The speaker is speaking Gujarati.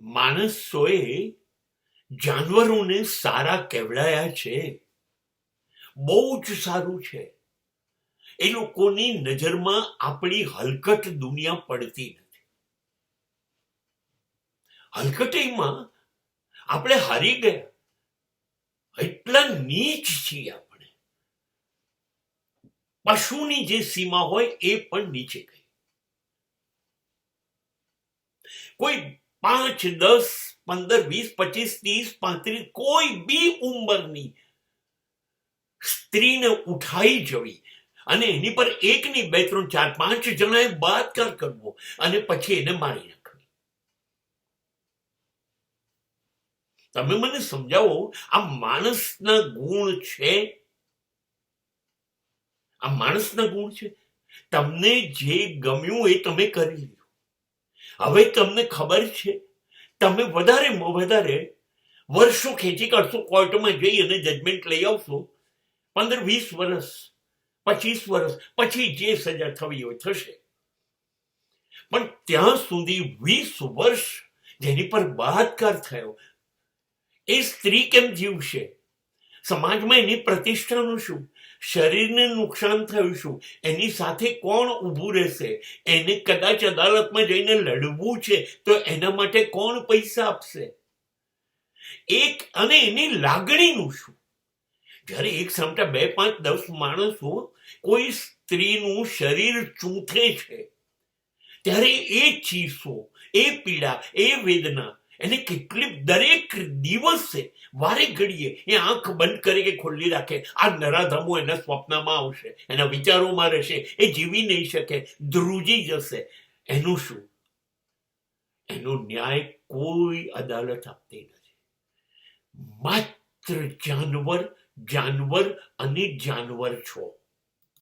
માણસોએ જાનવરોને સારા કહેવડાયા છે, બહુ જ સારું છે. એ લોકોની નજરમાં આપણી હલકટ દુનિયા પડતી નથી. હલકટીમાં આપણે હારી ગયા, એટલા નીચ છીએ આપણે. પશુની જે સીમા હોય એ પણ નીચે ગઈ. કોઈ 5, 10, 15, 20, 25, 30, 35 કોઈ બી ઉંમરની સ્ત્રીને ઉઠાઈ જવી અને એની પર 1 નહીં 2, 3, 4, 5 જણાએ બળાત્કાર કરવો અને પછી એને મારી નાખવી. તમે મને સમજાવો, આ માણસના ગુણ છે? આ માણસના ગુણ છે? તમને જે ગમ્યું એ તમે કરી લીધું. હવે તમને ખબર છે, તમે વધારે વર્ષો ખેંચી કાઢશો, કોર્ટમાં જઈ અને જજમેન્ટ લઈ આવશો. 15, 20 વર્ષ, 25 વર્ષ પછી જે સજા થવી હોય થશે. પણ ત્યાં સુધી 20 વર્ષ જેની પર બળાત્કાર થયો, એ સ્ત્રી કેમ જીવશે? સમાજમાં એની પ્રતિષ્ઠાનું શું? શરીરને નુકસાન થયું શું? એની સાથે કોણ ઊભું રહેશે? એને કદાચ અદાલતમાં જઈને લડવું છે તો એના માટે કોણ પૈસા આપશે? અને એની લાગણીનું શું? જ્યારે એક સામટા 2, 5, 10 માણસો કોઈ સ્ત્રીનું શરીર ચૂંથે છે, ત્યારે એ ચીસો, એ પીડા, એ વેદના એને કેટલી દરેક દિવસે વારે ઘડીએ એ આંખ બંધ કરી કે ખોલી રાખે. આ નરાધમો એના સ્વપ્નમાં આવશે, એના વિચારોમાં રહેશે, એ જીવી નહીં શકે, ધ્રુજી જશે. એનું શું? એનો ન્યાય કોઈ અદાલત આપતી નથી. માત્ર જાનવર અને જાનવર છો.